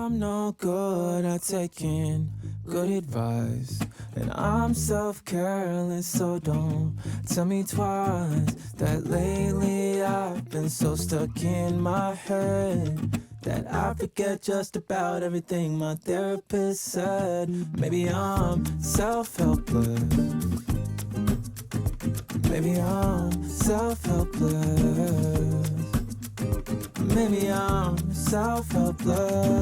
I'm no good at taking good advice, and I'm self-careless, so don't tell me twice that lately I've been so stuck in my head that I forget just about everything my therapist said. Maybe I'm self-helpless. Maybe I'm self-helpless. Maybe I'm self-helpless.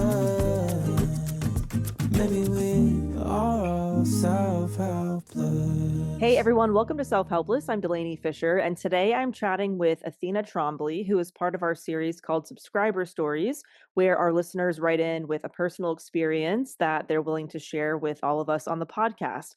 Maybe we are all self-helpless. Hey everyone, welcome to Self-Helpless. I'm Delanie Fischer, and today I'm chatting with Athena Trombly, who is part of our series called Subscriber Stories, where our listeners write in with a personal experience that they're willing to share with all of us on the podcast.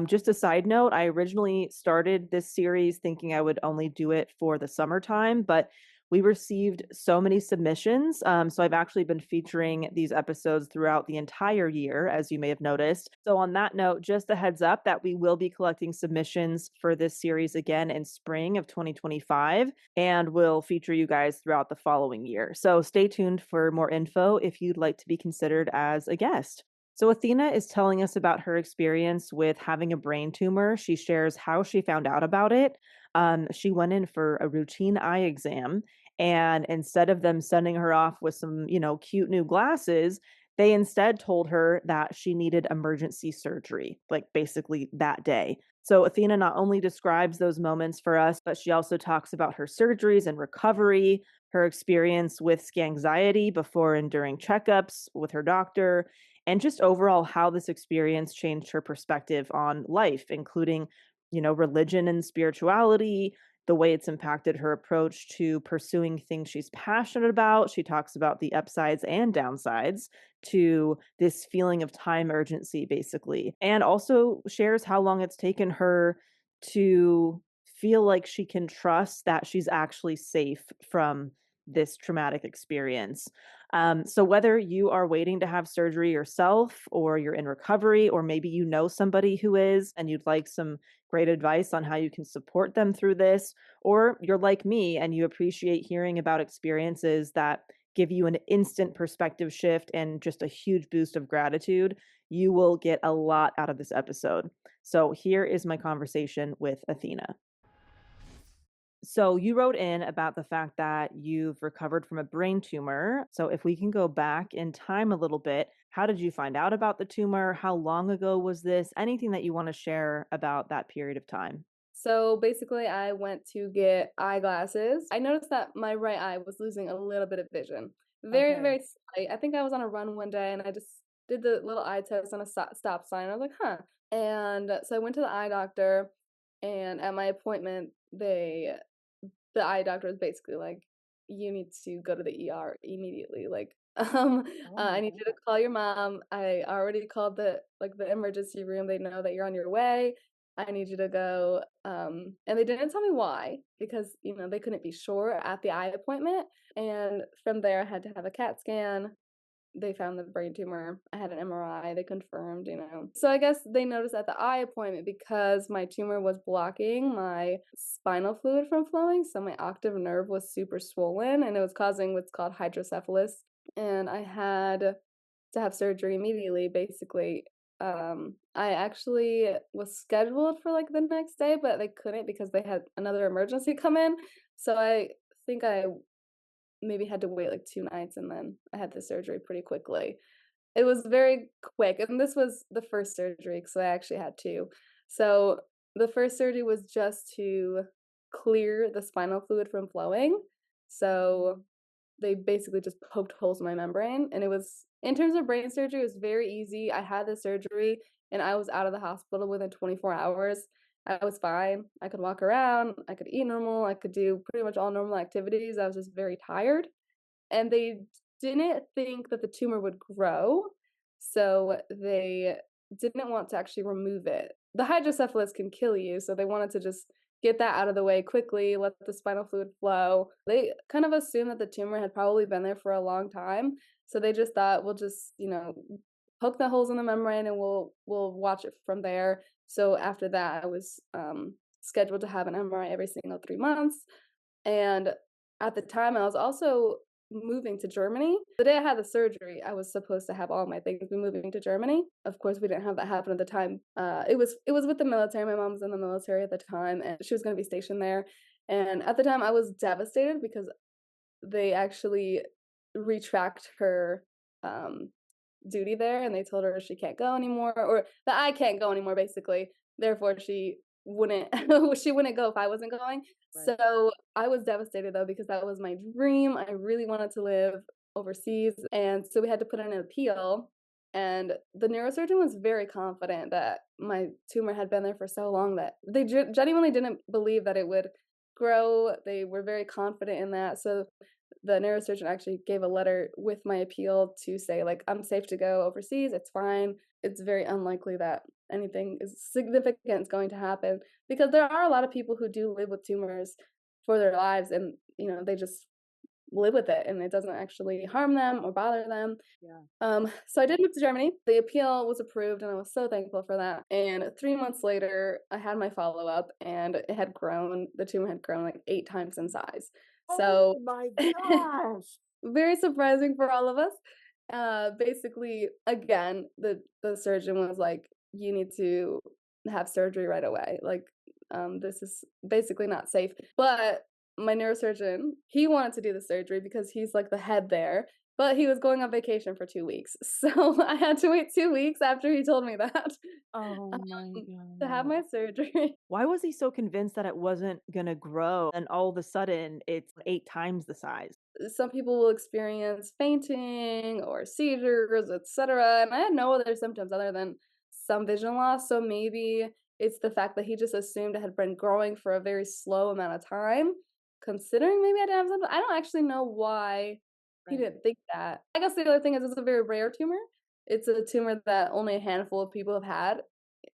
Just a side note, I originally started this series thinking I would only do it for the summertime, but we received so many submissions. So I've actually been featuring these episodes throughout the entire year, as you may have noticed. So on that note, just a heads up that we will be collecting submissions for this series again in spring of 2025, and we'll feature you guys throughout the following year. So stay tuned for more info if you'd like to be considered as a guest. So Athena is telling us about her experience with having a brain tumor. She shares how she found out about it. She went in for a routine eye exam, and instead of them sending her off with some, cute new glasses, they instead told her that she needed emergency surgery, like basically that day. So Athena not only describes those moments for us, but she also talks about her surgeries and recovery, her experience with Scanxiety before and during checkups with her doctor, and just overall how this experience changed her perspective on life, including, religion and spirituality, the way it's impacted her approach to pursuing things she's passionate about. She talks about the upsides and downsides to this feeling of time urgency, basically, and also shares how long it's taken her to feel like she can trust that she's actually safe from this traumatic experience. So, whether you are waiting to have surgery yourself, or you're in recovery, or maybe you know somebody who is and you'd like some great advice on how you can support them through this, or you're like me and you appreciate hearing about experiences that give you an instant perspective shift and just a huge boost of gratitude, you will get a lot out of this episode. So, here is my conversation with Athena. So you wrote in about the fact that you've recovered from a brain tumor. So if we can go back in time a little bit, how did you find out about the tumor? How long ago was this? Anything that you want to share about that period of time? So basically, I went to get eyeglasses. I noticed that my right eye was losing a little bit of vision. Very, Okay. very slight. I think I was on a run one day and I just did the little eye test on a stop sign. I was like, huh. And so I went to the eye doctor, and at my appointment, the eye doctor was basically like, "You need to go to the ER immediately. Like, I need you to call your mom. I already called the emergency room. They know that you're on your way. I need you to go." And they didn't tell me why, because they couldn't be sure at the eye appointment. And from there, I had to have a CAT scan. They found the brain tumor. I had an MRI, they confirmed. So I guess they noticed at the eye appointment because my tumor was blocking my spinal fluid from flowing, so my octave nerve was super swollen and it was causing what's called hydrocephalus. And I had to have surgery immediately, basically. I actually was scheduled for like the next day, but they couldn't because they had another emergency come in. So I think I maybe had to wait like 2 nights, and then I had the surgery pretty quickly. It was very quick, and this was the first surgery, so I actually had 2. So, the first surgery was just to clear the spinal fluid from flowing. So, they basically just poked holes in my membrane, and it was in terms of brain surgery, it was very easy. I had the surgery, and I was out of the hospital within 24 hours. I was fine. I could walk around, I could eat normal, I could do pretty much all normal activities. I was just very tired, and they didn't think that the tumor would grow, so they didn't want to actually remove it. The hydrocephalus can kill you, so they wanted to just get that out of the way quickly, let the spinal fluid flow. They kind of assumed that the tumor had probably been there for a long time, so they just thought, "We'll just, poke the holes in the membrane and we'll watch it from there." So after that, I was, scheduled to have an MRI every single 3 months, and at the time, I was also moving to Germany. The day I had the surgery, I was supposed to have all my things be moving to Germany. Of course, we didn't have that happen at the time. It was with the military. My mom was in the military at the time, and she was going to be stationed there. And at the time, I was devastated because they actually retract her um, duty there, and they told her she can't go anymore, or that I can't go anymore, basically. Therefore, she wouldn't she wouldn't go if I wasn't going. Right. So I was devastated though because that was my dream. I really wanted to live overseas, and so we had to put in an appeal. And the neurosurgeon was very confident that my tumor had been there for so long that they genuinely didn't believe that it would grow. They were very confident in that. So the neurosurgeon actually gave a letter with my appeal to say, like, I'm safe to go overseas. It's fine. It's very unlikely that anything is significant is going to happen because there are a lot of people who do live with tumors for their lives, and they just live with it and it doesn't actually harm them or bother them. Yeah. So I did move to Germany. The appeal was approved, and I was so thankful for that. And 3 months later, I had my follow up, and it had grown. The tumor had grown like 8 times in size. So Oh my gosh. very surprising for all of us. Basically, again, the surgeon was like, "You need to have surgery right away. Like, this is basically not safe." But my neurosurgeon, he wanted to do the surgery because he's like the head there, but he was going on vacation for 2 weeks, so I had to wait 2 weeks after he told me that Oh my to have god. my surgery. Why was he so convinced that it wasn't gonna grow and all of a sudden it's 8 times the size? Some people will experience fainting or seizures, etc. And I had no other symptoms other than some vision loss. So maybe it's the fact that he just assumed it had been growing for a very slow amount of time, considering maybe I didn't have something. I don't actually know why he Right. didn't think that. I guess the other thing is it's a very rare tumor. It's a tumor that only a handful of people have had,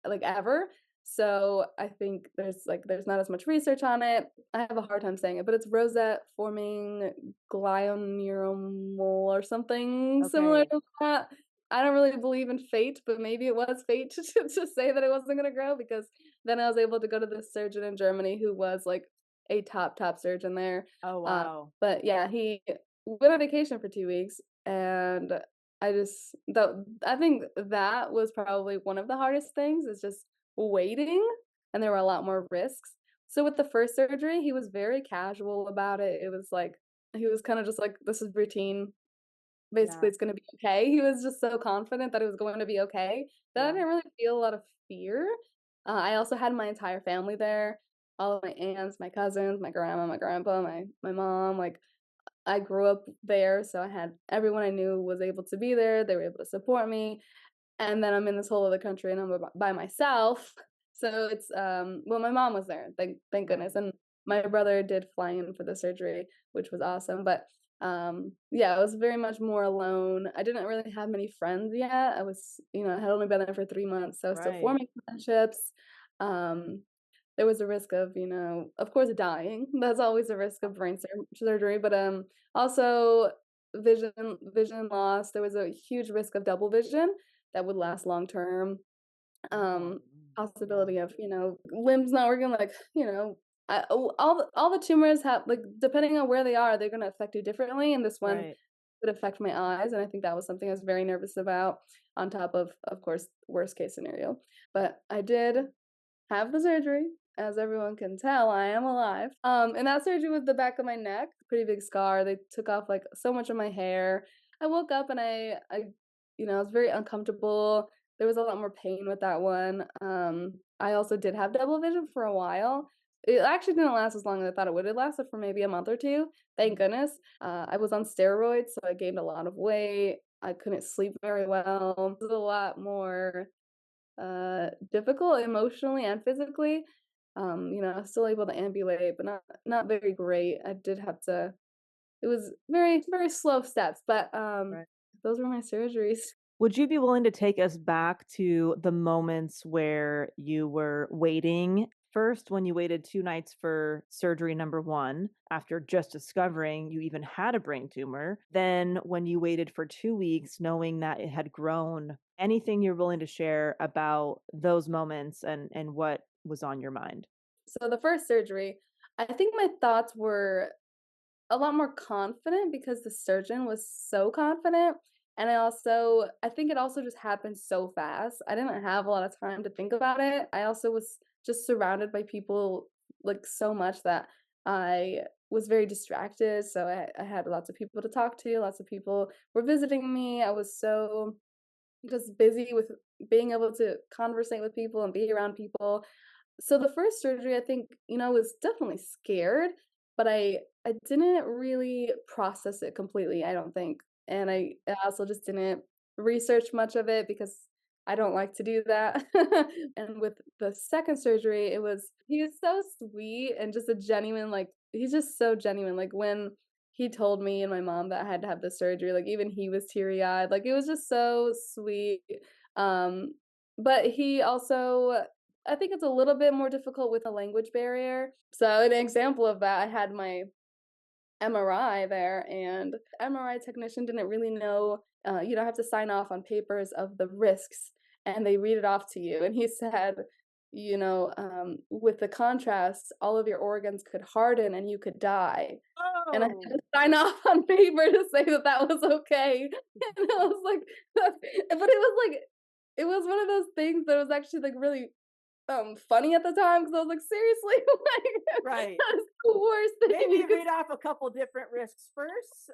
like ever. So I think there's not as much research on it. I have a hard time saying it, but it's rosette forming glioneuroma or something similar Okay. to that. I don't really believe in fate, but maybe it was fate to say that it wasn't gonna grow because then I was able to go to this surgeon in Germany who was like a top surgeon there. Oh, Uh, wow. but yeah, he went on vacation for 2 weeks, and I think that was probably one of the hardest things is just waiting, and there were a lot more risks. So with the first surgery, he was very casual about it. It was like he was kinda just like, "This is routine. Basically, Yeah. it's gonna be okay." He was just so confident that it was going to be okay that I Yeah. didn't really feel a lot of fear. I also had my entire family there, all of my aunts, my cousins, my grandma, my grandpa, my mom, like, I grew up there, so I had everyone I knew was able to be there, they were able to support me. And then I'm in this whole other country and I'm by myself. So it's well, my mom was there, thank goodness, Right. and my brother did fly in for the surgery, which was awesome, but, yeah, I was very much more alone. I didn't really have many friends yet. I had only been there for 3 months, so I was still Right. forming friendships. Um, there was a risk of, of course, dying. That's always a risk of brain surgery, but, also vision vision loss. There was a huge risk of double vision that would last long term. Oh, Um, yeah. Possibility of, limbs not working, like, all the tumors have like, depending on where they are, they're gonna affect you differently, and this one Right. would affect my eyes, and I think that was something I was very nervous about on top of course, worst case scenario. But I did have the surgery. As everyone can tell, I am alive. And that surgery was the back of my neck, pretty big scar. They took off like so much of my hair. I woke up and I was very uncomfortable. There was a lot more pain with that one. I also did have double vision for a while. It actually didn't last as long as I thought it would. It lasted for maybe a month or two. Thank Mhm. goodness. I was on steroids, so I gained a lot of weight. I couldn't sleep very well. It was a lot more difficult emotionally and physically. I was still able to ambulate, but not very great. I did have to it was very, very slow steps, but, Right. those were my surgeries. Would you be willing to take us back to the moments where you were waiting? First, when you waited 2 nights for surgery number 1 after just discovering you even had a brain tumor, then when you waited for 2 weeks knowing that it had grown. Anything you're willing to share about those moments and what was on your mind? So the first surgery, I think my thoughts were a lot more confident because the surgeon was so confident, and I think it also just happened so fast. I didn't have a lot of time to think about it. I also was just surrounded by people, like, so much that I was very distracted, so I had lots of people to talk to, lots of people were visiting me. I was so just busy with being able to conversate with people and be around people. So the first surgery, I think, I was definitely scared, but I didn't really process it completely, I don't think. And I also just didn't research much of it because I don't like to do that. And with the second surgery, he was so sweet and just a genuine, like, he's just so genuine. Like when he told me and my mom that I had to have the surgery, like even he was teary-eyed. Like it was just so sweet. Um, but he also, I think it's a little bit more difficult with a language barrier. So an example of that, I had my MRI there, and MRI technician didn't really know, you don't have to sign off on papers of the risks, and they read it off to you. And he said, with the contrast, all of your organs could harden and you could die. And I had Oh, to sign off on paper to say that that was okay. And I was like, but it was one of those things that was actually like really funny at the time because I was like, seriously, like right. that is the worst thing Maybe you could read off a couple different risks first.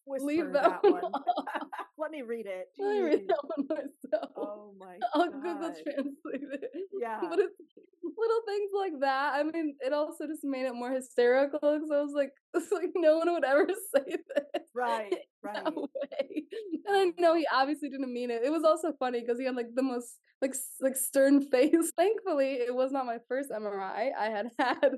leave Whisper that that one one. off. Let me read it. Let me read Jeez. that one myself. Oh my I'll Google God. Translate it. Yeah. But it's little things like that. I mean, it also just made it more hysterical because I was like, it's like no one would ever say this Right. in that Right. way. And I Oh know my he obviously didn't mean it. It was also funny because he had like the most like stern face. Thankfully, it was not my first MRI. I had had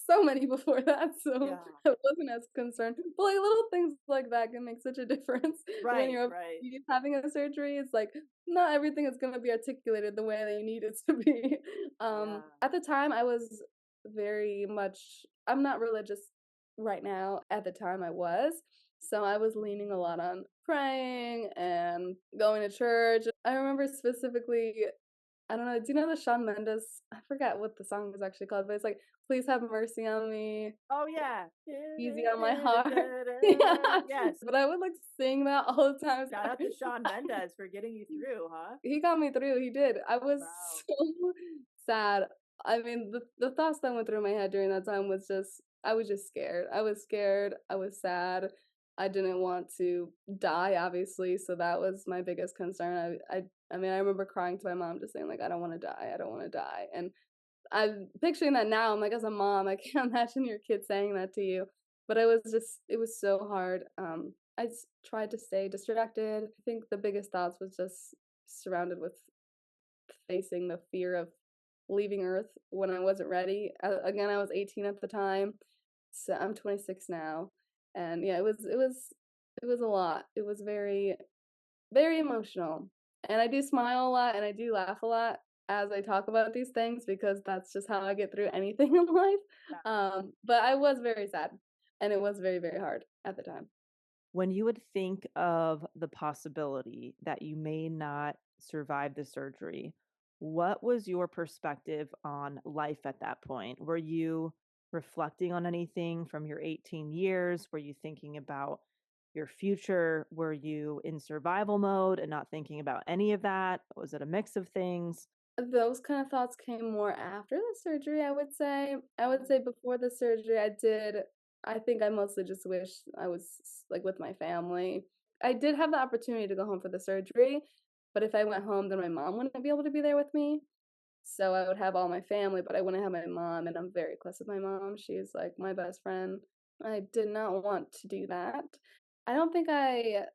so many before that, so yeah. I wasn't as concerned. But like little things like that can make such a difference when Right. you're Right. having a surgery. It's like not everything is gonna be articulated the way that you need it to be. Yeah. At the time, I was very much I'm not religious right now. At the time, I was. So I was leaning a lot on praying and going to church. I remember specifically, I don't know, do you know the Shawn Mendes? I forgot what the song is actually called, but it's like, "Please have mercy on me, Oh yeah. easy on my heart." Yeah, Yes. but I would, like, sing that all the time. Shout out to Shawn Mendes for getting you through, huh? He got me through, he did. I was Wow. so sad. I mean, the thoughts that went through my head during that time was just I was just scared. I was scared, I was sad. I didn't want to die, obviously, so that was my biggest concern. I mean, I remember crying to my mom just saying, like, "I don't wanna die, I don't wanna die," and I'm picturing that now, I'm like, as a mom, I can't imagine your kid saying that to you, but it was so hard. I just tried to stay distracted. I think the biggest thoughts was just surrounded with facing the fear of leaving Earth when I wasn't ready. Again, I was 18 at the time, so I'm 26 now, and yeah, it was a lot. It was very very emotional. And I do smile a lot and I do laugh a lot as I talk about these things because that's just how I get through anything in life. But I was very sad and it was very, very hard at the time. When you would think of the possibility that you may not survive the surgery, what was your perspective on life at that point? Were you reflecting on anything from your 18 years? Were you thinking about your future? Were you in survival mode and not thinking about any of that? Was it a mix of things? Those kind of thoughts came more after the surgery, I would say. I would say before the surgery, I think I mostly just wish I was like with my family. I did have the opportunity to go home for the surgery, but if I went home, then my mom wouldn't be able to be there with me. So I would have all my family, but I wouldn't have my mom, and I'm very close with my mom. She's like my best friend. I did not want to do that. I don't think I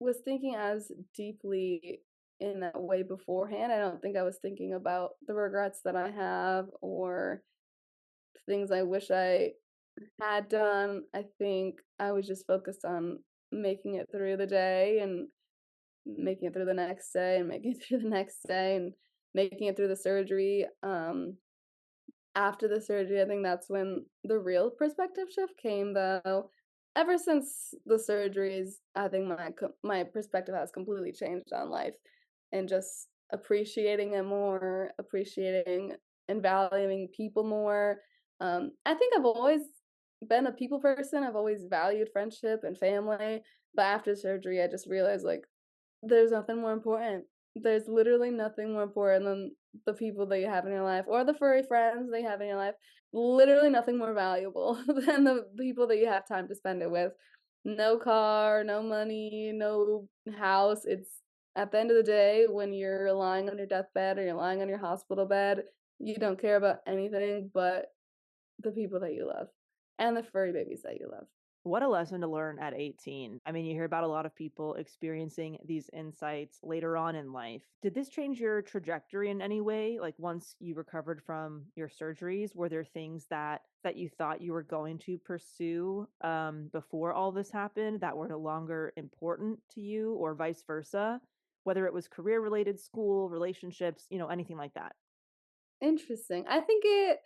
was thinking as deeply in that way beforehand. I don't think I was thinking about the regrets that I have or things I wish I had done. I think I was just focused on making it through the day and making it through the next day and making it through the next day and making it through the surgery. After the surgery, I think that's when the real perspective shift came, though. Ever since the surgeries, I think my perspective has completely changed on life and just appreciating it more, appreciating and valuing people more. I think I've always been a people person. I've always valued friendship and family, but after surgery, I just realized like there's nothing more important. There's literally nothing more important than the people that you have in your life or the furry friends that you have in your life. Literally nothing more valuable than the people that you have time to spend it with. No car, no money, no house. It's at the end of the day when you're lying on your deathbed or you're lying on your hospital bed, you don't care about anything but the people that you love and the furry babies that you love. What a lesson to learn at 18. I mean, you hear about a lot of people experiencing these insights later on in life. Did this change your trajectory in any way? Like once you recovered from your surgeries, were there things that you thought you were going to pursue before all this happened that were no longer important to you, or vice versa? Whether it was career related, school, relationships, anything like that. Interesting. I think it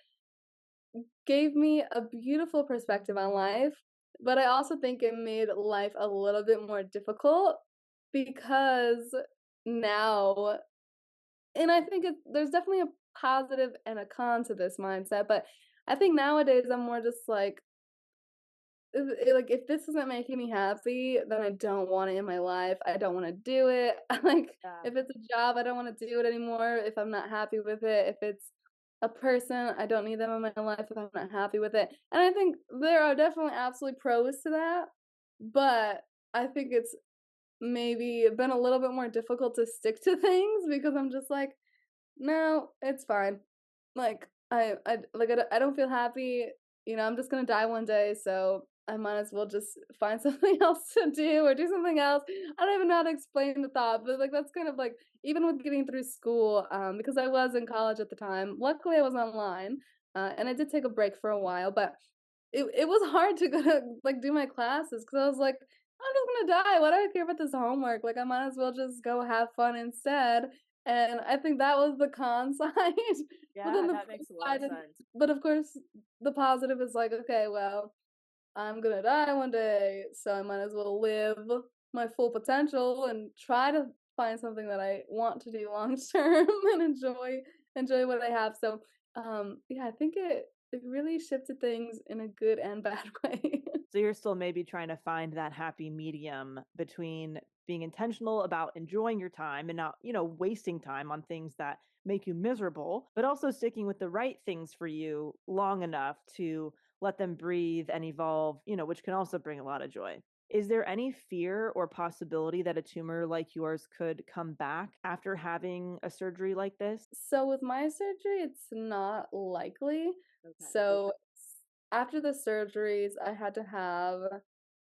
gave me a beautiful perspective on life, but I also think it made life a little bit more difficult because now, and I think there's definitely a positive and a con to this mindset, but I think nowadays I'm more just like, like if this isn't making me happy, then I don't want it in my life. I don't want to do it. Like Yeah. if it's a job, I don't want to do it anymore if I'm not happy with it. If it's a person, I don't need them in my life if I'm not happy with it. And I think there are definitely absolutely pros to that, but I think it's maybe been a little bit more difficult to stick to things because I'm just like, no, it's fine. Like, I don't feel happy, I'm just gonna die one day, so I might as well just find something else to do or do something else. I don't even know how to explain the thought, but, like, that's kind of like even with getting through school, because I was in college at the time, luckily I was online, and I did take a break for a while, but it was hard to go to, like, do my classes because I was like, "I'm just gonna die. Why do I care about this homework? Like, I might as well just go have fun instead." And I think that was the con side. But then Yeah, the that flip makes a lot of side is, sense. but of course, the positive is like, "Okay, well, I'm gonna die one day, so I might as well live my full potential and try to find something that I want to do long term and enjoy what I have." So, yeah, I think it really shifted things in a good and bad way. So you're still maybe trying to find that happy medium between being intentional about enjoying your time and not, wasting time on things that make you miserable, but also sticking with the right things for you long enough to let them breathe and evolve, which can also bring a lot of joy. Is there any fear or possibility that a tumor like yours could come back after having a surgery like this? So with my surgery, it's not likely. Okay. So after the surgeries, I had to have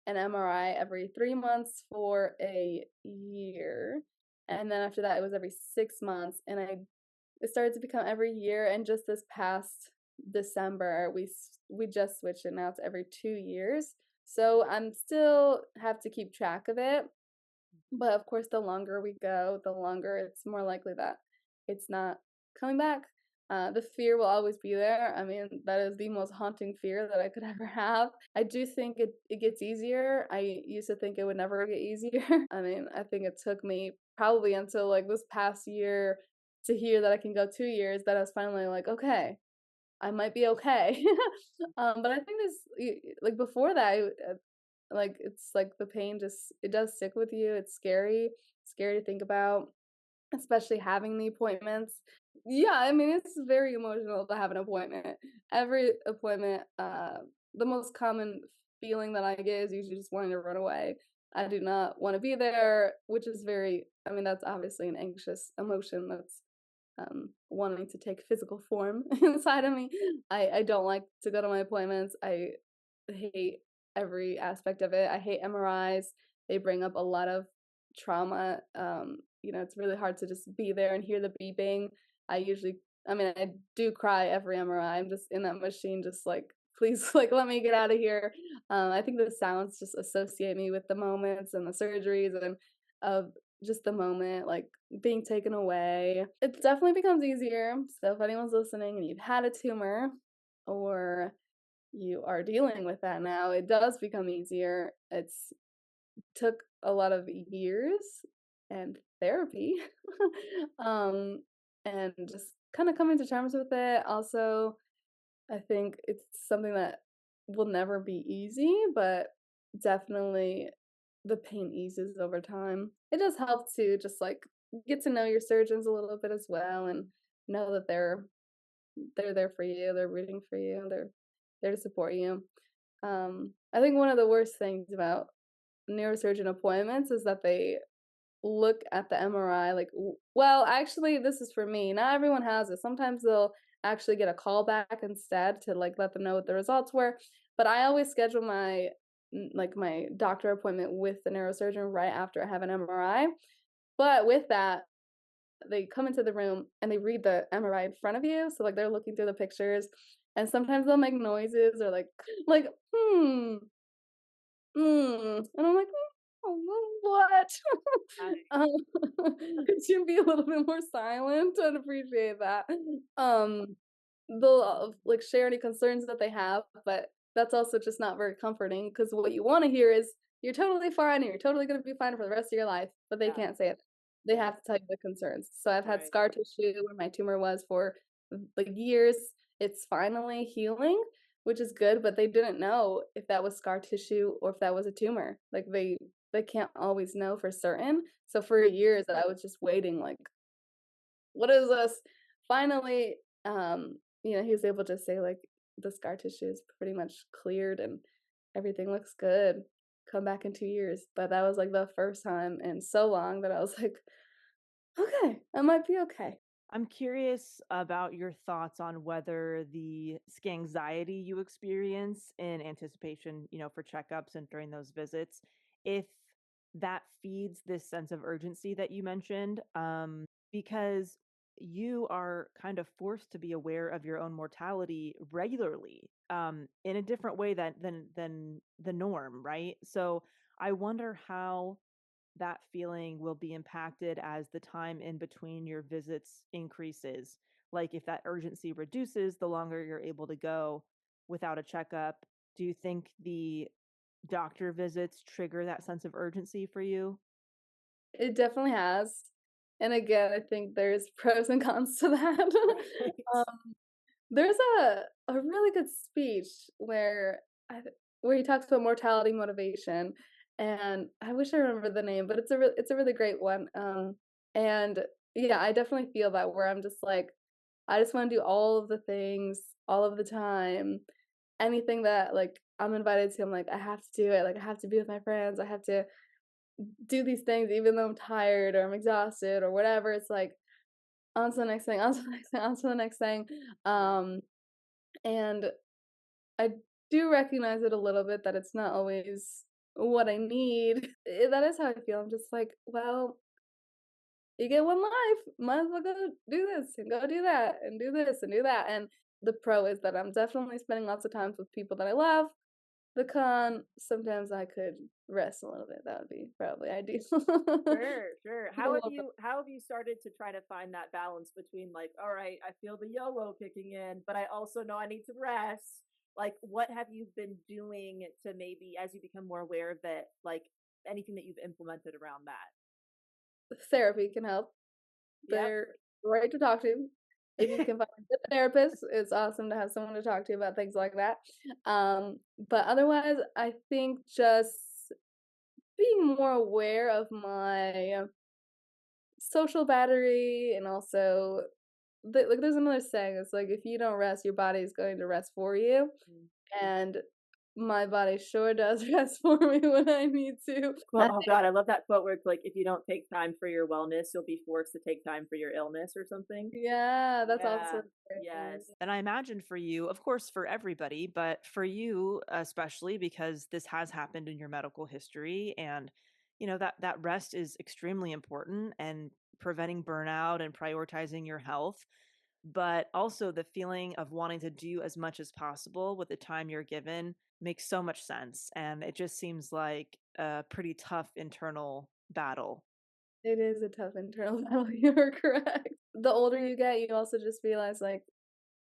an MRI every 3 months for a year, and then after that, it was every 6 months, and it started to become every year, and just this past December, we just switched it, now it's every 2 years. So I'm still have to keep track of it, but of course, the longer we go, the longer it's more likely that it's not coming back. The fear will always be there. I mean, that is the most haunting fear that I could ever have. I do think it gets easier. I used to think it would never get easier. I mean, I think it took me probably until like this past year to hear that I can go 2 years that I was finally like, okay, I might be okay. But I think like before that, like it's like the pain just it does stick with you. It's scary to think about, especially having the appointments. Yeah, I mean, it's very emotional to have an appointment. Every appointment, the most common feeling that I get is usually just wanting to run away. I do not want to be there, which is very, I mean, that's obviously an anxious emotion that's wanting to take physical form inside of me. I don't like to go to my appointments. I hate every aspect of it. I hate MRIs. They bring up a lot of trauma. It's really hard to just be there and hear the beeping. I mean, I do cry every MRI. I'm just in that machine, just like, please, like, let me get out of here. I think the sounds just associate me with the moments and the surgeries and of just the moment, like being taken away. It definitely becomes easier. So if anyone's listening and you've had a tumor or you are dealing with that now, it does become easier. It's took a lot of years and therapy, um, and just kind of coming to terms with it. Also, I think it's something that will never be easy, but definitely the pain eases over time. It does help to just, like, get to know your surgeons a little bit as well and know that they're there for you, they're rooting for you, they're there to support you. I think one of the worst things about neurosurgeon appointments is that they look at the MRI, like, well, actually, this is for me. Not everyone has it. Sometimes they'll actually get a call back instead to like let them know what the results were. But I always schedule my like my doctor appointment with the neurosurgeon right after I have an MRI. But with that, they come into the room and they read the MRI in front of you. So like they're looking through the pictures, and sometimes they'll make noises or like hmm. And I'm like, what?" I Um, could you be a little bit more silent? I'd appreciate that. Um, they'll, like, share any concerns that they have, but that's also just not very comforting because what you wanna hear is, "You're totally fine, and you're totally gonna be fine for the rest of your life," but they yeah, can't say it. They yeah, have to tell you the concerns. So I've had right. scar tissue where my tumor was for, like, years. It's finally healing, which is good, but they didn't know if that was scar tissue or if that was a tumor. Like, they can't always know for certain. So for years, I was just waiting, like, "What is this?" Finally, he was able to say, like, "The scar tissue is pretty much cleared and everything looks good. Come back in 2 years." But that was, like, the first time in so long that I was like, "Okay, I might be okay." I'm curious about your thoughts on whether the Scanxiety you experience in anticipation, for checkups and during those visits, if that feeds this sense of urgency that you mentioned, because you are kind of forced to be aware of your own mortality regularly, in a different way than the norm, right? So I wonder how that feeling will be impacted as the time in between your visits increases. Like if that urgency reduces, the longer you're able to go without a checkup, do you think the doctor visits trigger that sense of urgency for you? It definitely has. And again, I think there's pros and cons to that. Right. Um, there's a really good speech where he talks about mortality motivation, and I wish I remember the name, but it's a really great one. And yeah, I definitely feel that where I'm just like, I just wanna do all of the things all of the time. Anything that, like, I'm invited to, I'm like, "I have to do it." Like, I have to be with my friends. I have to do these things even though I'm tired or I'm exhausted or whatever. It's like, on to the next thing, on to the next thing, on to the next thing. Yeah. Um, and I do recognize it a little bit that it's not always what I need. That is how I feel. I'm just like, well, you get one life, might as well go do this and go do that and do this and do that. And the pro is that I'm definitely spending lots of time with people that I love. The con, sometimes I could rest a little bit. That would be probably ideal. Sure, sure. Get a How have little bit. you started to try to find that balance between like, all right, I feel the YOLO kicking in, but I also know I need to rest. Like, what have you been doing to maybe as you become more aware of it, like anything that you've implemented around that? Therapy can help. Yep. They're great to talk to. If you can find a good therapist, it's awesome to have someone to talk to about things like that. But otherwise, I think just being more aware of my social battery and also like there's another saying, it's like if you don't rest, your body is going to rest for you. Mm. And my body sure does rest for me when I need to. Well, oh god, I love that quote where it's like, if you don't take time for your wellness, you'll be forced to take time for your illness or something. Yeah, that's also Yeah. a great one. Yes. And I imagine for you, of course, for everybody, but for you especially because this has happened in your medical history and that rest is extremely important and preventing burnout and prioritizing your health, but also the feeling of wanting to do as much as possible with the time you're given makes so much sense and it just seems like a pretty tough internal battle. It is a tough internal battle, you're correct. The older you get, you also just realize, like,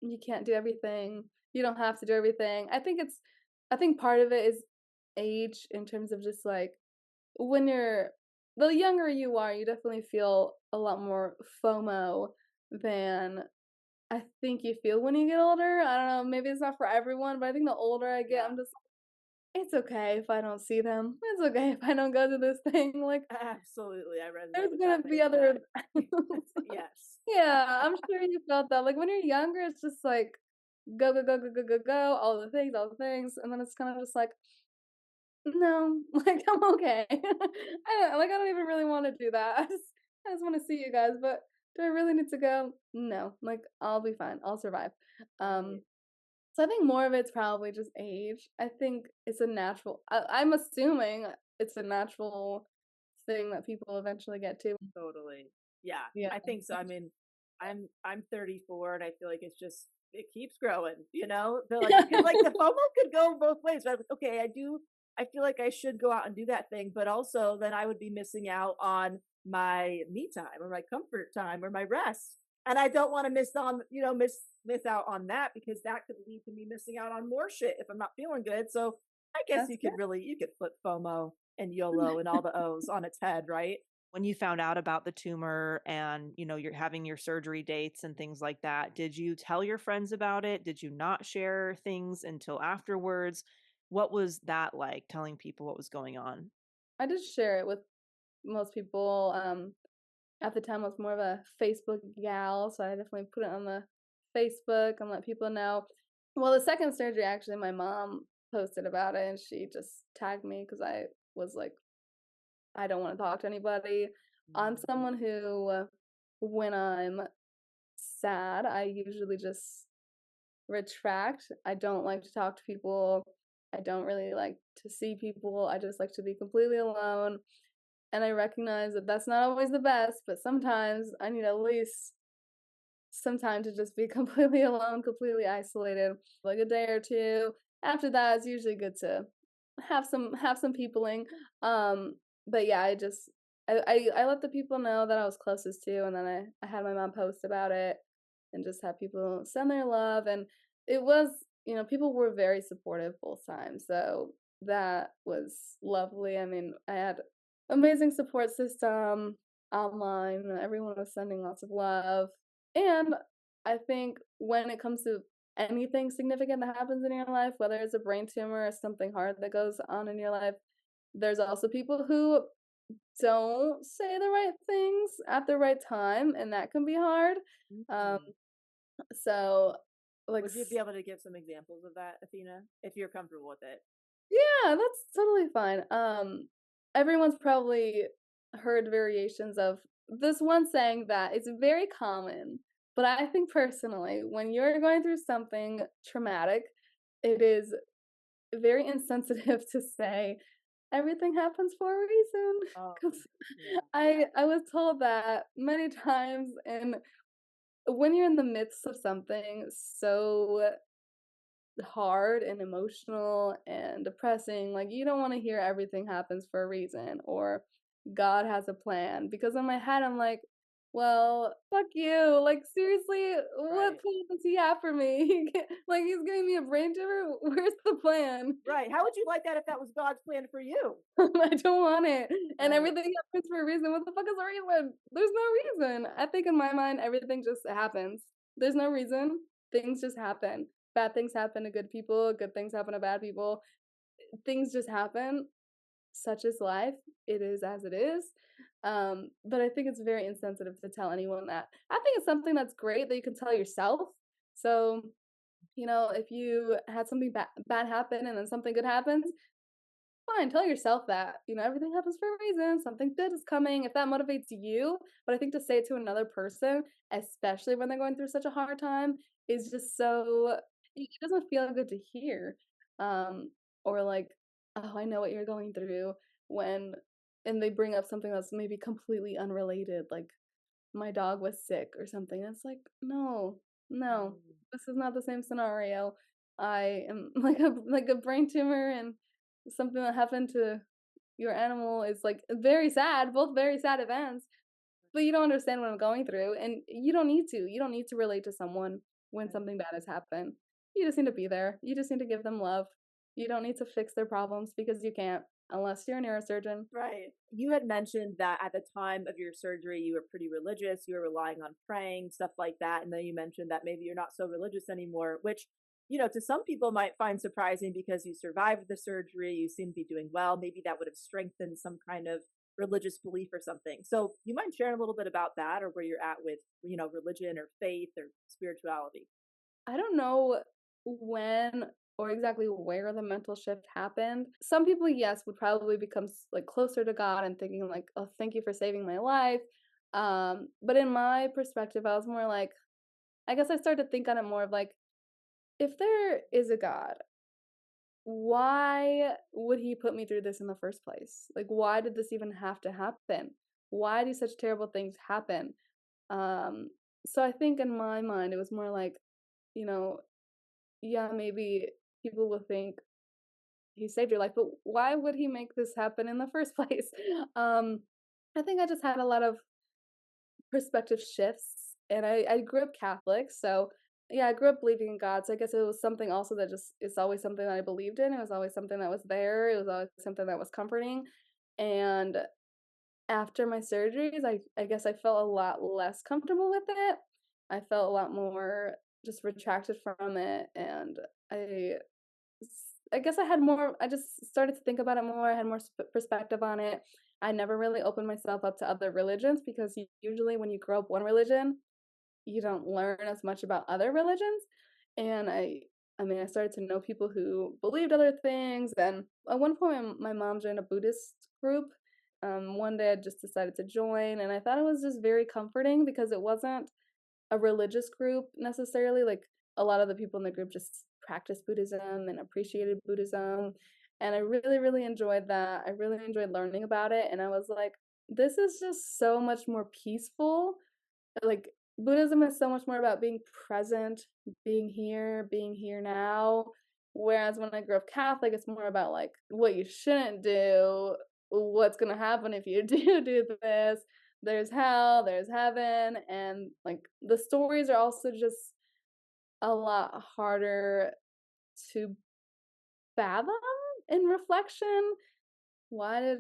you can't do everything, you don't have to do everything. I think part of it is age in terms of just, like, when you're the younger you are, you definitely feel a lot more FOMO than I think you feel when you get older. I don't know, maybe it's not for everyone, but I think the older I get, Yeah. I'm just it's okay if I don't see them. It's okay if I don't go to this thing, like, Absolutely, I resonate there's with gonna that be big other time. Yes. Yeah, I'm sure you felt that, like, when you're younger, it's just like, go, go, go, go, go, go, go, all the things, and then it's kinda just like, "No, like, I'm okay." I don't even really wanna do that. I just wanna see you guys, but do I really need to go? No, like, I'll be fine, I'll survive. Right. So I think more of it's probably just age. I think it's a natural I'm assuming it's a natural thing that people eventually get to. Totally. Yeah, Yeah. I think so. I mean, I'm 34 and I feel like it's just it keeps growing, you know? They're like because like the FOMO could go both ways. Right? Like, okay, I feel like I should go out and do that thing, but also then I would be missing out on my me time or my comfort time or my rest. And I don't want to miss on, miss out on that because that could lead to me missing out on more shit if I'm not feeling good. So I guess That's good. you could flip FOMO and YOLO and all the O's on its head, right? When you found out about the tumor and, you're having your surgery dates and things like that, did you tell your friends about it? Did you not share things until afterwards? What was that like, telling people what was going on? I did share it with most people. At the time, I was more of a Facebook gal, so I definitely put it on the Facebook and let people know. Well, the second surgery, actually, my mom posted about it and she just tagged me because I was like, I don't want to talk to anybody. I'm Mm. someone who, when I'm sad, I usually just retract. I don't like to talk to people. I don't really like to see people. I just like to be completely alone. And I recognize that that's not always the best, but sometimes I need at least some time to just be completely alone, completely isolated, like a day or two. After that, it's usually good to have some peopling. But yeah, I let the people know that I was closest to, and then I had my mom post about it and just have people send their love. And it was, people were very supportive both times. So that was lovely. I mean, I had amazing support system online. Everyone was sending lots of love. And I think when it comes to anything significant that happens in your life, whether it's a brain tumor or something hard that goes on in your life, there's also people who don't say the right things at the right time, and that can be hard. Um, Mhm. so, like, Would you be able to give some examples of that, Athena, if you're comfortable with it? yeah, that's totally fine. Everyone's probably heard variations of this one saying that it's very common, but I think personally, when you're going through something traumatic, it is very insensitive to say everything happens for a reason. Oh, Because yeah. I was told that many times, and when you're in the midst of something so hard and emotional and depressing. Like, you don't want to hear everything happens for a reason or God has a plan. Because in my head, I'm like, well, fuck you. Like, seriously, what Right. plan does he have for me? Like, he's giving me a brain tumor? Where's the plan? Right. How would you like that if that was God's plan for you? I don't want it. And Right. everything happens for a reason. What the fuck is the reason? There's no reason. I think in my mind, everything just happens. There's no reason. Things just happen. Bad things happen to good things happen to bad people. Things just happen. Such is life. It is as it is. But I think it's very insensitive to tell anyone that. I think it's something that's great that you can tell yourself. So, if you had something bad happen and then something good happens, fine, tell yourself that. Everything happens for a reason. Something good is coming if that motivates you. But I think to say it to another person, especially when they're going through such a hard time, is just so it doesn't feel good to hear. Um, or like, oh, I know what you're going through when and they bring up something that's maybe completely unrelated, like my dog was sick or something. It's like, no, no, Mm. this is not the same scenario. I am like a brain tumor and something that happened to your animal is like very sad, both very sad events, but you don't understand what I'm going through. And you don't need to. You don't need to relate to someone when Right. something bad has happened. You just need to be there. You just need to give them love. You don't need to fix their problems because you can't. unless you're a neurosurgeon. Right. You had mentioned that at the time of your surgery, you were pretty religious. You were relying on praying, stuff like that. And then you mentioned that maybe you're not so religious anymore, which, to some people might find surprising because you survived the surgery. You seem to be doing well. Maybe that would have strengthened some kind of religious belief or something. So, you mind sharing a little bit about that or where you're at with, religion or faith or spirituality? I don't know when or exactly where the mental shift happened. Some people, yes, would probably become like closer to God and thinking like, "Oh, thank you for saving my life." But in my perspective, I was more like, I guess I started to think on it more of like, if there is a God, why would he put me through this in the first place? Like, why did this even have to happen? Why do such terrible things happen? Um, so I think in my mind, it was more like, you know, yeah, maybe people will think he saved your life, but why would he make this happen in the first place? Um, I think I just had a lot of perspective shifts, and I grew up Catholic, so yeah, I grew up believing in God. So I guess it was something also that just it's always something that I believed in. It was always something that was there. It was always something that was comforting. And after my surgeries, I guess I felt a lot less comfortable with it. I felt a lot more just retracted from it, and I I guess I just started to think about it more, I had more perspective on it. I never really opened myself up to other religions because usually when you grow up one religion, you don't learn as much about other religions. And I mean, I started to know people who believed other things. And at one point, my mom joined a Buddhist group. One day I just decided to join, and I thought it was just very comforting because it wasn't a religious group necessarily. Like a lot of the people in the group just practiced Buddhism and appreciated Buddhism. And I really, really enjoyed that. I really enjoyed learning about it. And I was like, this is just so much more peaceful. Like Buddhism is so much more about being present, being here now. Whereas when I grew up Catholic, it's more about like what you shouldn't do, what's gonna happen if you do this. There's hell, there's heaven, and like the stories are also just a lot harder to fathom in reflection. Why did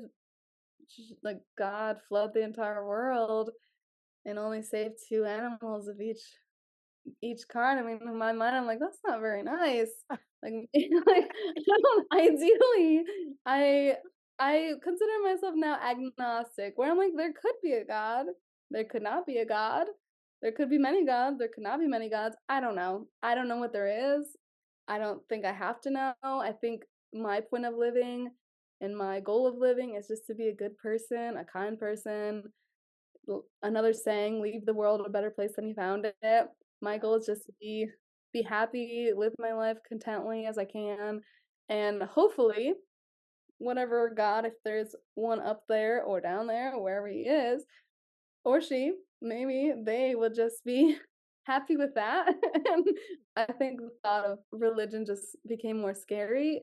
like God flood the entire world and only save two animals of each kind? I mean, in my mind, I'm like, that's not very nice. Like, like ideally, I I consider myself now agnostic, where I'm like, there could be a God, there could not be a God, there could be many gods, there could not be many gods. I don't know. I don't know what there is. I don't think I have to know. I think my point of living and my goal of living is just to be a good person, a kind person. Another saying, leave the world a better place than you found it. My goal is just to be happy, live my life contently as I can, and hopefully whatever God, if there's one up there or down there or wherever he is or she, maybe they will just be happy with that. And I think the thought of religion just became more scary,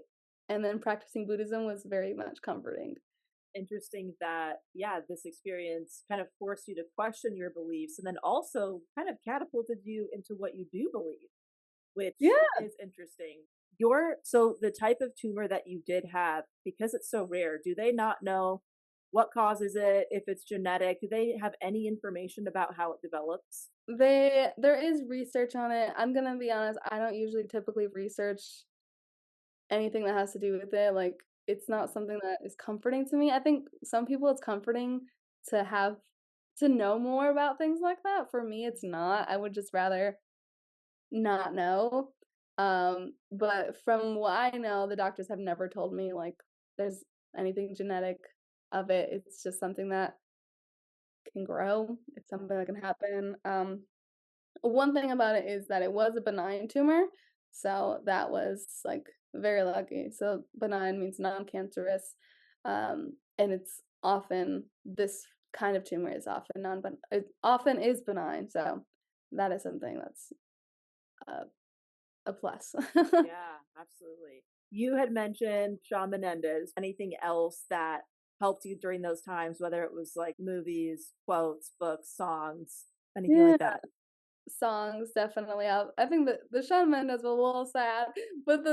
and then practicing Buddhism was very much comforting. Interesting that, yeah, this experience kind of forced you to question your beliefs and then also kind of catapulted you into what you do believe, which Yeah, is interesting. So the type of tumor that you did have, because it's so rare, do they not know what causes it, if it's genetic? Do they have any information about how it develops? there is research on it. I'm gonna be honest, I don't usually typically research anything that has to do with it. Like, it's not something that is comforting to me. I think some people it's comforting to have to know more about things like that. For me, it's not. I would just rather not know. But from what I know, the doctors have never told me like there's anything genetic of it. It's just something that can grow. It's something that can happen. One thing about it is that it was a benign tumor, so that was, like, very lucky. So benign means non-cancerous, and it's often this kind of tumor is often non it often is benign, so that is something that's a a plus. Yeah, absolutely. You had mentioned Shawn Menendez. Anything else that helped you during those times, whether it was like movies, quotes, books, songs, anything Yeah. like that? Songs, definitely. I think the Shawn Mendes was a little sad, but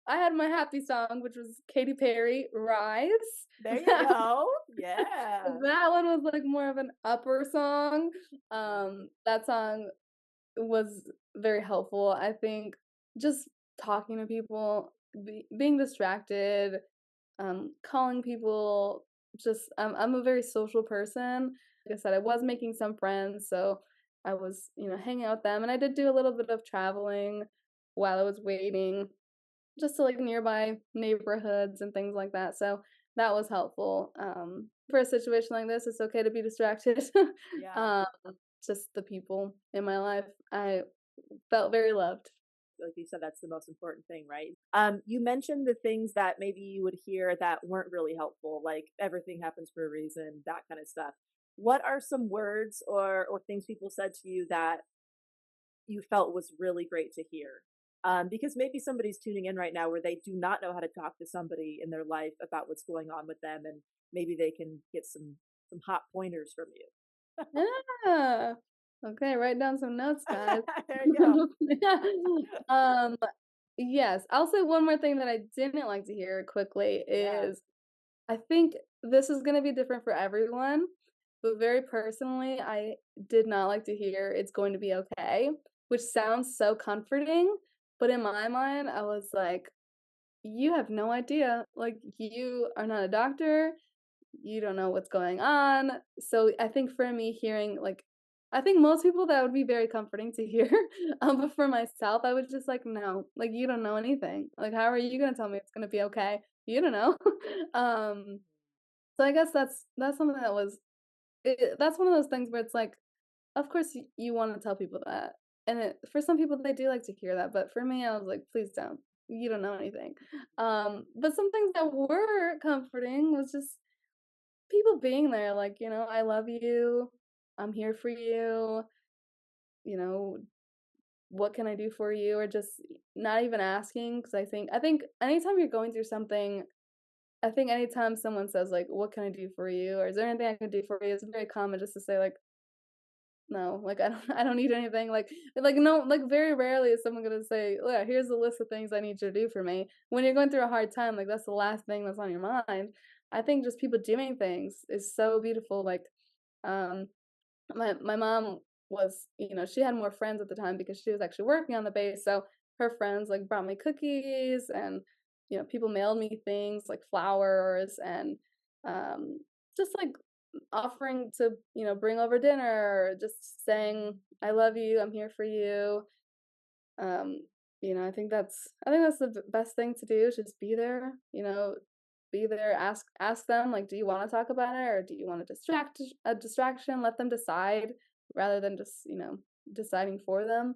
I had my happy song, which was Katy Perry, "Rise." There you That go. Yeah. that one was, like, more of an upper song. That song was very helpful. I think just talking to people, being distracted, calling people, just I'm a very social person. Like I said, I was making some friends, so I was, hanging out with them, and I did do a little bit of traveling while I was waiting, just to like nearby neighborhoods and things like that. So that was helpful. For a situation like this, it's okay to be distracted. Yeah. um, just the people in my life, I felt very loved. Like you said, that's the most important thing, right? You mentioned the things that maybe you would hear that weren't really helpful, like everything happens for a reason, that kind of stuff. What are some words or things people said to you that you felt was really great to hear? Because maybe somebody's tuning in right now where they do not know how to talk to somebody in their life about what's going on with them, and maybe they can get some hot pointers from you. Yeah. Okay, write down some notes, guys. There you go. um, yes, I'll say one more thing that I didn't like to hear quickly Yeah. is I think this is gonna be different for everyone, but very personally, I did not like to hear "It's going to be okay," which sounds so comforting, but in my mind, I was like, "You have no idea, like, you are not a doctor, you don't know what's going on." So, I think for me hearing, like I think most people that would be very comforting to hear, but for myself, I was just like, "No, like, you don't know anything. Like, how are you gonna tell me it's gonna be okay? You don't know." Um, so I guess that's something that was that's one of those things where it's like, of course you wanna tell people that, and for some people, they do like to hear that, but for me, I was like, "Please don't. You don't know anything." But some things that were comforting was just people being there, like, "I love you. I'm here for you. You know, what can I do for you?" Or just not even asking, because I think anytime you're going through something, I think anytime someone says, like, "What can I do for you?" or "Is there anything I can do for you?" It's very common just to say, like, "No, like, I don't I don't need anything." No, like, very rarely is someone gonna say, "Yeah, here's a list of things I need you to do for me." When you're going through a hard time, like, that's the last thing that's on your mind. I think just people doing things is so beautiful, like, um my mom was, she had more friends at the time because she was actually working on the base, so her friends, like, brought me cookies and, people mailed me things like flowers and, um, just, like, offering to, bring over dinner or just saying, "I love you, I'm here for you." Um, I think that's the best thing to do is just be there, be there, ask them, like, "Do you wanna talk about it, or do you want a distraction?" Let them decide rather than just, deciding for them.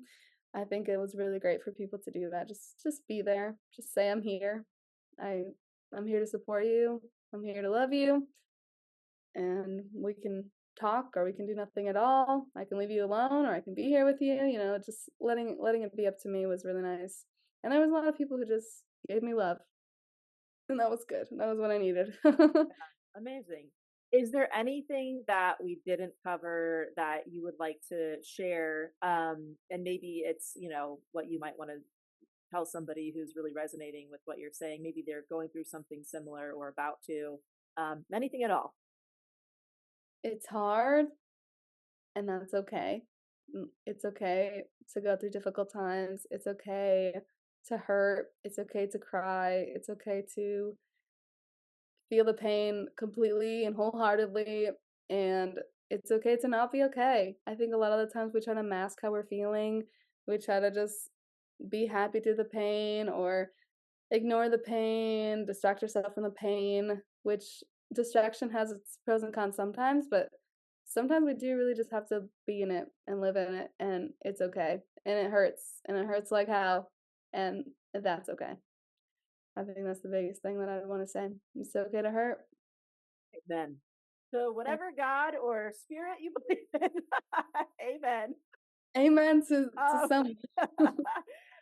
I think it was really great for people to do that. Just be there. Just say, "I'm here. I I'm here to support you. I'm here to love you, and we can talk or we can do nothing at all. I can leave you alone or I can be here with you." Just letting it be up to me was really nice. And there was a lot of people who just gave me love, and that was good. That was what I needed. Amazing. Is there anything that we didn't cover that you would like to share? And maybe it's, what you might want to tell somebody who's really resonating with what you're saying. Maybe they're going through something similar or about to. Anything at all. It's hard, and that's okay. It's okay to go through difficult times. It's okay to hurt. It's okay to cry. It's okay to feel the pain completely and wholeheartedly, and it's okay to not be okay. I think a lot of the times we try to mask how we're feeling. We try to just be happy through the pain or ignore the pain, distract yourself from the pain, which distraction has its pros and cons sometimes, but sometimes we do really just have to be in it and live in it, and it's okay. And it hurts like hell, and that's okay. I think that's the biggest thing that I want to say. It's okay to hurt. Amen. So Yeah. whatever God or spirit you believe in, amen. Amen to Um, some.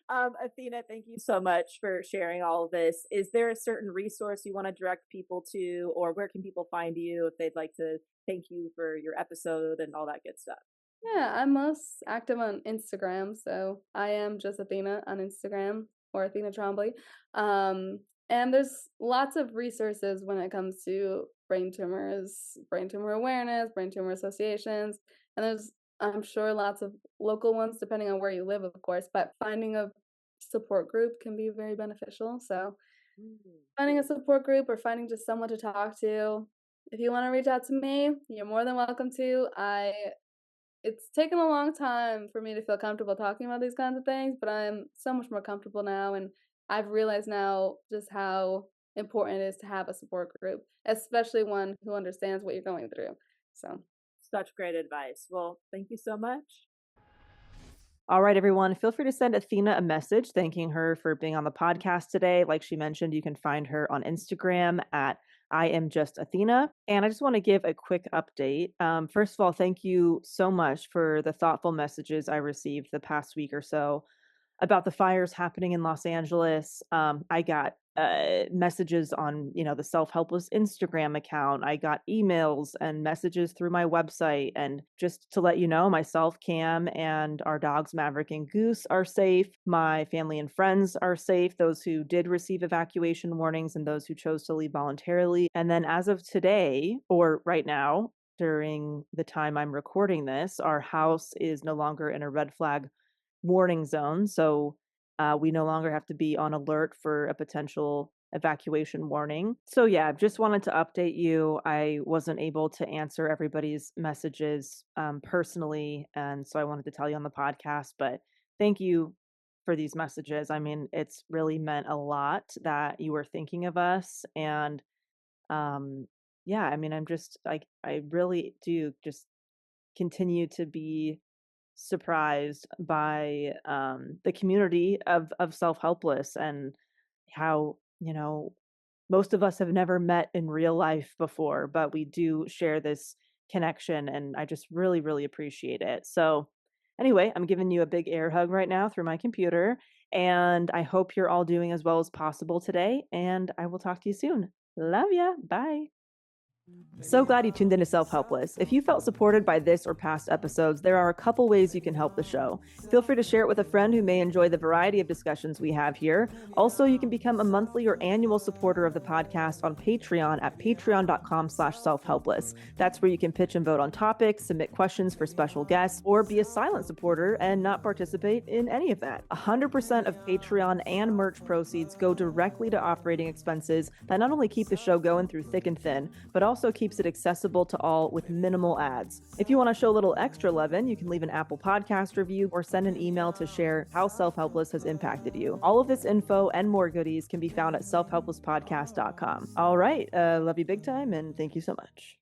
Athena, thank you so much for sharing all of this. Is there a certain resource you want to direct people to, or where can people find you if they'd like to thank you for your episode and all that good stuff? Yeah, I'm most active on Instagram, so I am just Athena on Instagram. or Athena Trombly. And there's lots of resources when it comes to brain tumors, brain tumor awareness, brain tumor associations, and there's, I'm sure, lots of local ones depending on where you live, of course, but finding a support group can be very beneficial. So finding a support group or finding just someone to talk to. If you want to reach out to me, you're more than welcome to. It's taken a long time for me to feel comfortable talking about these kinds of things, but I'm so much more comfortable now, and I've realized now just how important it is to have a support group, especially one who understands what you're going through. So, Such great advice. Well, thank you so much. All right, everyone, feel free to send Athena a message thanking her for being on the podcast today. Like she mentioned, you can find her on Instagram at I am just Athena. And I just want to give a quick update. First of all, thank you so much for the thoughtful messages I received the past week or so about the fires happening in Los Angeles. I got messages on, the Self-Helpless Instagram account. I got emails and messages through my website. And just to let you know, myself, Cam, and our dogs, Maverick and Goose, are safe. My family and friends are safe, those who did receive evacuation warnings and those who chose to leave voluntarily. And then as of today, or right now, during the time I'm recording this, our house is no longer in a red flag warning zone. So we no longer have to be on alert for a potential evacuation warning. So yeah, just wanted to update you. I wasn't able to answer everybody's messages personally. And so I wanted to tell you on the podcast, but thank you for these messages. I mean, it's really meant a lot that you were thinking of us. And yeah, I mean, I really do just continue to be surprised by the community of Self-Helpless and how, most of us have never met in real life before, but we do share this connection, and I just really, really appreciate it. So anyway, I'm giving you a big air hug right now through my computer, and I hope you're all doing as well as possible today, and I will talk to you soon. Love ya. Bye. So glad you tuned into Self-Helpless. If you felt supported by this or past episodes, there are a couple ways you can help the show. Feel free to share it with a friend who may enjoy the variety of discussions we have here. Also, you can become a monthly or annual supporter of the podcast on Patreon at patreon.com/selfhelpless. That's where you can pitch and vote on topics, submit questions for special guests, or be a silent supporter and not participate in any of that. 100% of Patreon and merch proceeds go directly to operating expenses that not only keep the show going through thick and thin, but also keeps it accessible to all with minimal ads. If you want to show a little extra lovin', you can leave an Apple Podcast review or send an email to share how Self-Helpless has impacted you. All of this info and more goodies can be found at selfhelplesspodcast.com. All right, love you big time, and thank you so much.